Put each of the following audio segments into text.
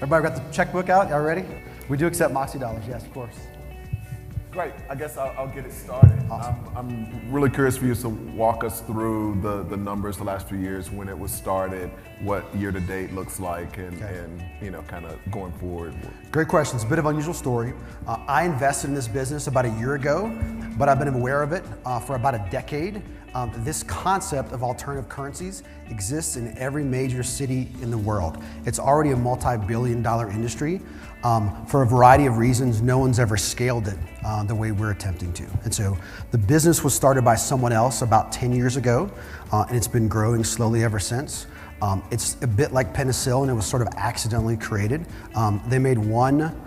Everybody got the checkbook out? Y'all ready? We do accept Moxie dollars, yes, of course. Great, I guess I'll get it started. Awesome. I'm really curious for you to walk us through the numbers the last few years, when it was started, what year to date looks like, and you know, kind of going forward. Great question. It's a bit of an unusual story. I invested in this business about a year ago, but I've been aware of it for about a decade. This concept of alternative currencies exists in every major city in the world. It's already a multi-billion-dollar industry. For a variety of reasons, no one's ever scaled it the way we're attempting to. And so the business was started by someone else about 10 years ago, and it's been growing slowly ever since. It's a bit like penicillin. It was sort of accidentally created. They made one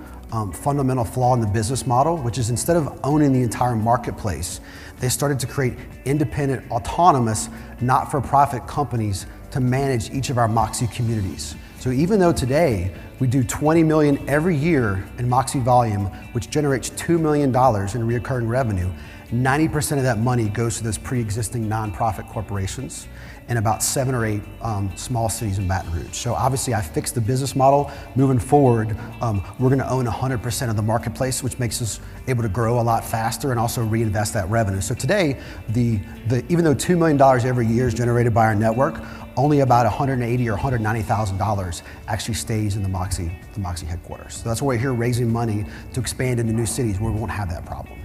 fundamental flaw in the business model, which is instead of owning the entire marketplace, they started to create independent, autonomous, not-for-profit companies to manage each of our Moxie communities. So even though today we do 20 million every year in Moxie volume, which generates $2 million in recurring revenue, 90% of that money goes to those pre-existing nonprofit corporations in about 7 or 8 small cities in Baton Rouge. So obviously I fixed the business model. Moving forward, we're gonna own 100% of the marketplace, which makes us able to grow a lot faster and also reinvest that revenue. So today, even though $2 million every year is generated by our network, only about $180,000 or $190,000 actually stays in the Moxie headquarters. So that's why we're here raising money to expand into new cities where we won't have that problem.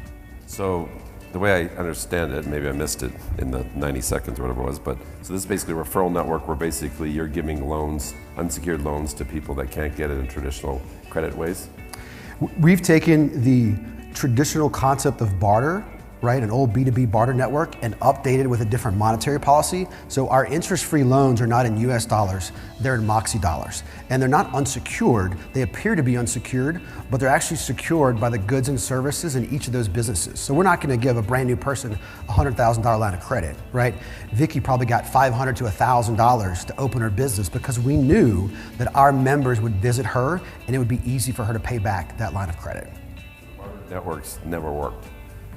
So the way I understand it, maybe I missed it in the 90 seconds or whatever it was, but so this is basically a referral network where basically you're giving loans, unsecured loans, to people that can't get it in traditional credit ways? We've taken the traditional concept of barter, right, an old B2B barter network, and updated with a different monetary policy. So our interest-free loans are not in US dollars, they're in Moxie dollars. And they're not unsecured, they appear to be unsecured, but they're actually secured by the goods and services in each of those businesses. So we're not gonna give a brand new person a $100,000 line of credit, right? Vicky probably got $500 to $1,000 to open her business because we knew that our members would visit her and it would be easy for her to pay back that line of credit. Networks never worked.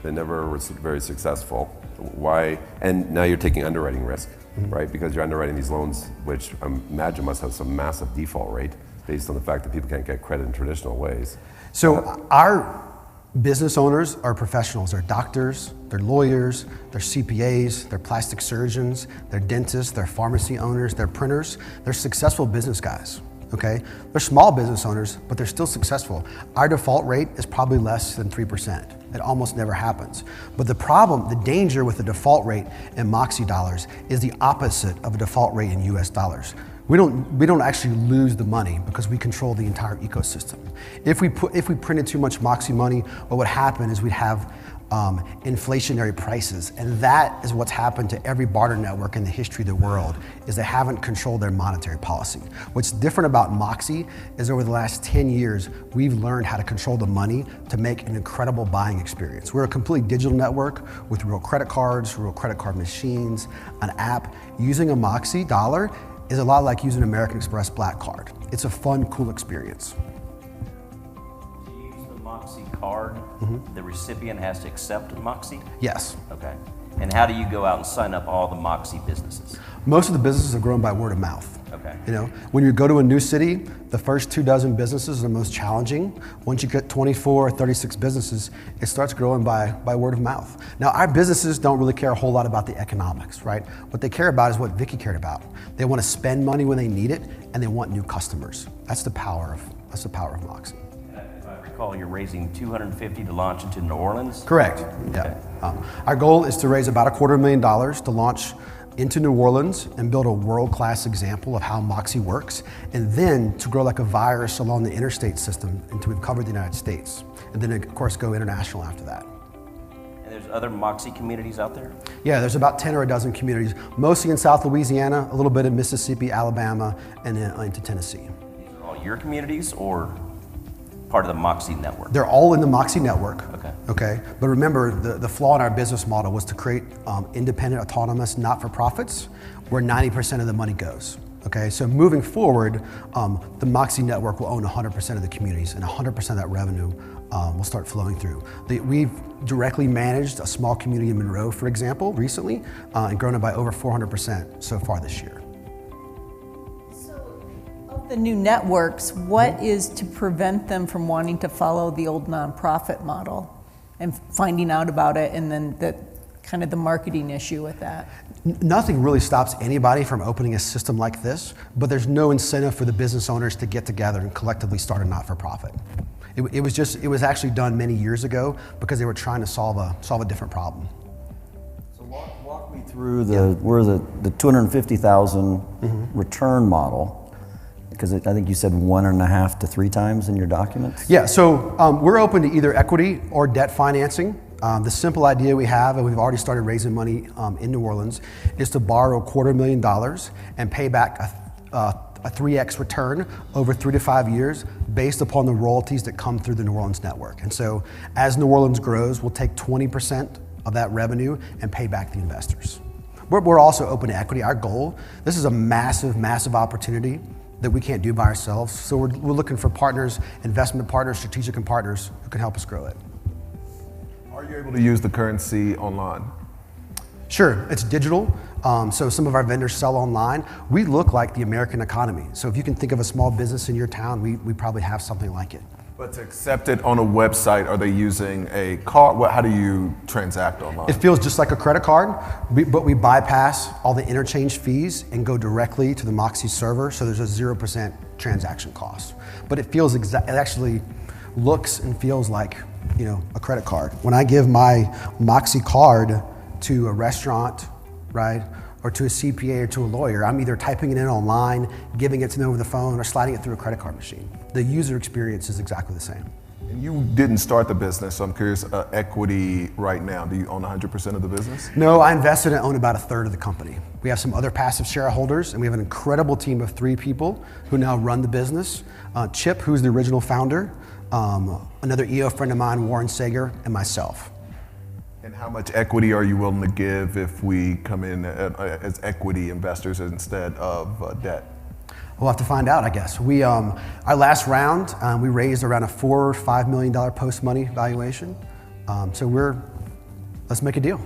They never were very successful. Why? And now you're taking underwriting risk, right? Because you're underwriting these loans, which I imagine must have some massive default rate based on the fact that people can't get credit in traditional ways. So our business owners are professionals. They're doctors, they're lawyers, they're CPAs, they're plastic surgeons, they're dentists, they're pharmacy owners, they're printers. They're successful business guys. Okay, they're small business owners, but they're still successful. Our default rate is probably less than 3%. It almost never happens. But the problem, the danger with the default rate in Moxie dollars is the opposite of a default rate in US dollars. We don't actually lose the money because we control the entire ecosystem. If we printed too much Moxie money, what would happen is we'd have inflationary prices, and that is what's happened to every barter network in the history of the world, is they haven't controlled their monetary policy. What's different about Moxie is over the last 10 years, we've learned how to control the money to make an incredible buying experience. We're a completely digital network with real credit cards, real credit card machines, an app. Using a Moxie dollar is a lot like using an American Express Black Card. It's a fun, cool experience. Moxie card, the recipient has to accept Moxie? Yes. Okay. And how do you go out and sign up all the Moxie businesses? Most of the businesses are grown by word of mouth. Okay. You know, when you go to a new city, the first 24 businesses are the most challenging. Once you get 24 or 36 businesses, it starts growing by word of mouth. Now, our businesses don't really care a whole lot about the economics, right? What they care about is what Vicky cared about. They want to spend money when they need it, and they want new customers. That's the power of Moxie. You're raising $250 to launch into New Orleans? Correct. Yeah. Okay. Our goal is to raise about $250,000 to launch into New Orleans and build a world-class example of how Moxie works, and then to grow like a virus along the interstate system until we've covered the United States, and then of course go international after that. And there's other Moxie communities out there? Yeah, there's about 10 or a dozen communities, mostly in South Louisiana, a little bit in Mississippi, Alabama, and then into Tennessee. These are all your communities or part of the Moxie network? They're all in the Moxie network. Okay. Okay. But remember, the flaw in our business model was to create independent, autonomous, not-for-profits where 90% of the money goes. Okay. So moving forward, the Moxie network will own 100% of the communities, and 100% of that revenue will start flowing through. We've directly managed a small community in Monroe, for example, recently, and grown it by over 400% so far this year. So, of The new networks, what is to prevent them from wanting to follow the old nonprofit model and finding out about it, and then the marketing issue with that? Nothing really stops anybody from opening a system like this, but there's no incentive for the business owners to get together and collectively start a not-for-profit. It was actually done many years ago because they were trying to solve a different problem. So walk me through the 250,000 return model. Because I think you said 1.5 to 3 times in your documents? Yeah, so we're open to either equity or debt financing. The simple idea we have, and we've already started raising money in New Orleans, is to borrow $250,000 and pay back a 3x return over 3 to 5 years based upon the royalties that come through the New Orleans network. And so as New Orleans grows, we'll take 20% of that revenue and pay back the investors. We're also open to equity. Our goal, this is a massive, massive opportunity that we can't do by ourselves. So we're looking for partners, investment partners, strategic partners who can help us grow it. Are you able to use the currency online? Sure, it's digital. So some of our vendors sell online. We look like the American economy. So if you can think of a small business in your town, we probably have something like it. But to accept it on a website, are they using a card? How do you transact online? It feels just like a credit card, but we bypass all the interchange fees and go directly to the Moxie server, so there's a 0% transaction cost. But it actually looks and feels like, a credit card. When I give my Moxie card to a restaurant, right, or to a CPA or to a lawyer, I'm either typing it in online, giving it to them over the phone, or sliding it through a credit card machine. The user experience is exactly the same. And you didn't start the business, so I'm curious, equity right now, do you own 100% of the business? No, I invested and own about 1/3 of the company. We have some other passive shareholders, and we have an incredible team of 3 people who now run the business. Chip, who's the original founder, another EO friend of mine, Warren Sager, and myself. And how much equity are you willing to give if we come in as equity investors instead of debt? We'll have to find out, I guess. Our last round, we raised around a $4 or $5 million post-money valuation. Let's make a deal.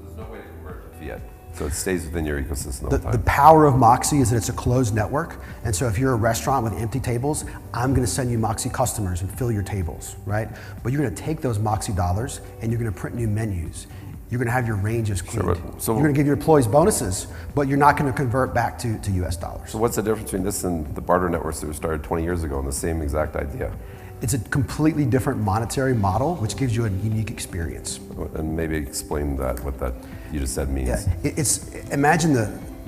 There's no way to convert to fiat, so it stays within your ecosystem all the time. The power of Moxie is that it's a closed network, and so if you're a restaurant with empty tables, I'm going to send you Moxie customers and fill your tables, right? But you're going to take those Moxie dollars and you're going to print new menus. You're going to have your ranges cleaned. You're going to give your employees bonuses, but you're not going to convert back to US dollars. So what's the difference between this and the barter networks that were started 20 years ago on the same exact idea? It's a completely different monetary model, which gives you a unique experience. And maybe explain what that you just said means. Yeah, imagine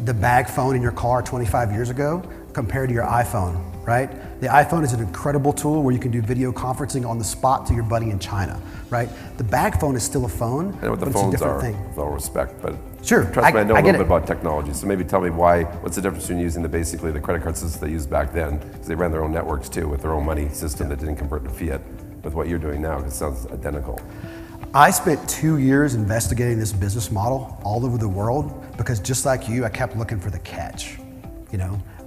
the bag phone in your car 25 years ago compared to your iPhone, right? The iPhone is an incredible tool where you can do video conferencing on the spot to your buddy in China, right? The bag phone is still a phone, I know what the but it's a phones different are, thing. with all respect, but Sure, trust me, I know a get little bit it. about technology. So maybe tell me what's the difference between using basically the credit card system they used back then, because they ran their own networks too with their own money system that didn't convert to fiat, with what you're doing now, because it sounds identical. I spent 2 years investigating this business model all over the world because just like you, I kept looking for the catch,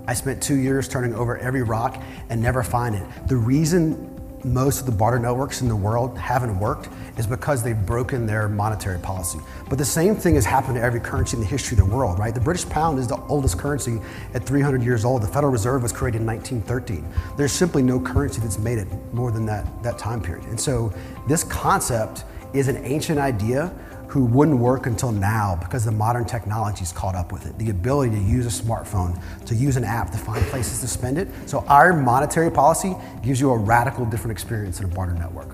I spent 2 years turning over every rock and never find it. The reason most of the barter networks in the world haven't worked is because they've broken their monetary policy. But the same thing has happened to every currency in the history of the world, right? The British pound is the oldest currency at 300 years old. The Federal Reserve was created in 1913. There's simply no currency that's made it more than that time period. And so this concept is an ancient idea who wouldn't work until now because the modern technology's caught up with it. The ability to use a smartphone, to use an app to find places to spend it. So our monetary policy gives you a radical different experience in a barter network.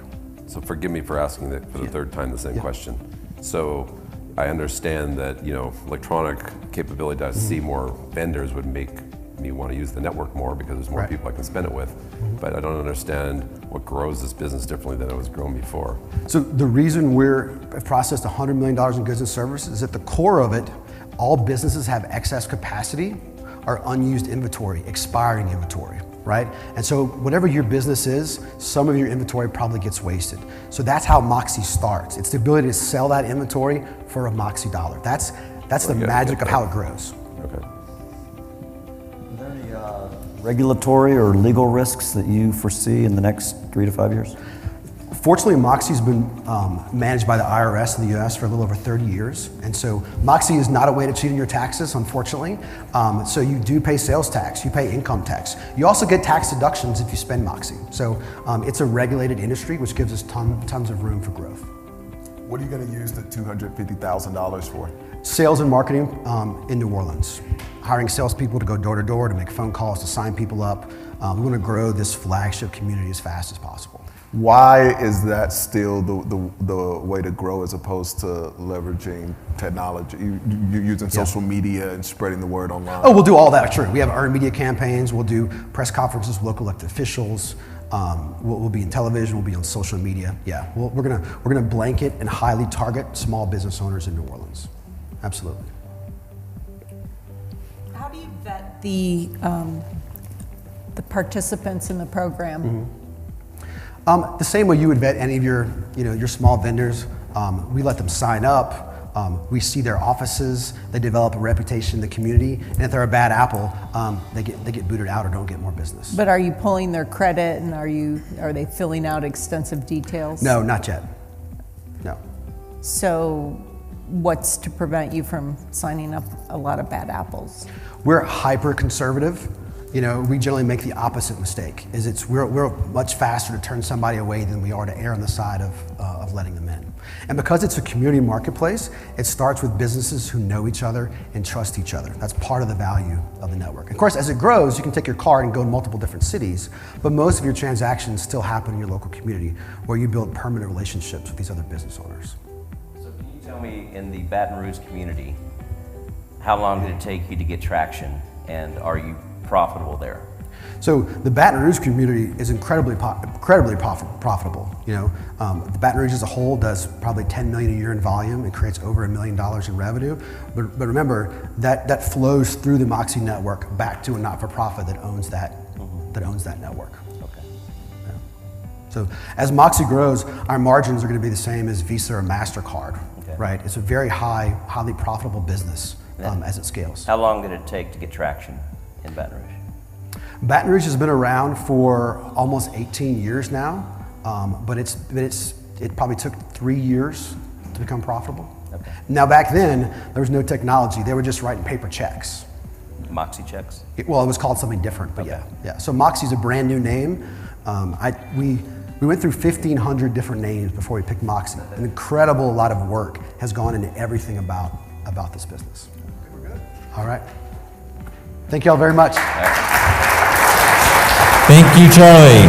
So forgive me for asking for the third time the same question. So I understand that electronic capability to see more vendors would make me want to use the network more because there's more people I can spend it with. But I don't understand what grows this business differently than it was grown before. So the reason we've processed $100 million in goods and services is at the core of it, all businesses have excess capacity or unused inventory, expiring inventory, right? And so whatever your business is, some of your inventory probably gets wasted. So that's how Moxie starts. It's the ability to sell that inventory for a Moxie dollar. That's the magic of how it grows. Okay. Are there any regulatory or legal risks that you foresee in the next 3 to 5 years? Fortunately, Moxie's been managed by the IRS in the US for a little over 30 years. And so Moxie is not a way to cheat on your taxes, unfortunately. So you do pay sales tax, you pay income tax. You also get tax deductions if you spend Moxie. So it's a regulated industry, which gives us tons of room for growth. What are you going to use the $250,000 for? Sales and marketing in New Orleans. Hiring salespeople to go door to door, to make phone calls, to sign people up. We want to grow this flagship community as fast as possible. Why is that still the way to grow as opposed to leveraging technology, you using social media and spreading the word online? Oh, we'll do all that, true. We have earned media campaigns, we'll do press conferences with local elected officials, we'll be in television, we'll be on social media. Yeah, we're gonna blanket and highly target small business owners in New Orleans. Absolutely. How do you vet the participants in the program? The same way you would vet any of your small vendors. We let them sign up. We see their offices. They develop a reputation in the community, and if they're a bad apple, they get booted out or don't get more business. But are you pulling their credit, and are they filling out extensive details? No, not yet. No. So, what's to prevent you from signing up a lot of bad apples? We're hyper conservative. We generally make the opposite mistake. We're much faster to turn somebody away than we are to err on the side of letting them in. And because it's a community marketplace, it starts with businesses who know each other and trust each other. That's part of the value of the network. Of course, as it grows, you can take your card and go to multiple different cities, but most of your transactions still happen in your local community where you build permanent relationships with these other business owners. So can you tell me, in the Baton Rouge community, how long did it take you to get traction, and are you profitable there? So the Baton Rouge community is incredibly profitable. The Baton Rouge as a whole does probably $10 million a year in volume and creates over $1 million in revenue. But remember that flows through the Moxie network back to a not-for-profit that owns that network. Okay. Yeah. So as Moxie grows, our margins are going to be the same as Visa or MasterCard. Okay. Right? It's a very highly profitable business as it scales. How long did it take to get traction in Baton Rouge? Baton Rouge has been around for almost 18 years now, but it probably took 3 years to become profitable. Okay. Now back then, there was no technology. They were just writing paper checks. Moxie checks? It was called something different, but Okay. yeah. So Moxie's a brand new name. We went through 1,500 different names before we picked Moxie. An incredible lot of work has gone into everything about this business. We're good. All right. Thank you all very much. Thank you, Charlie.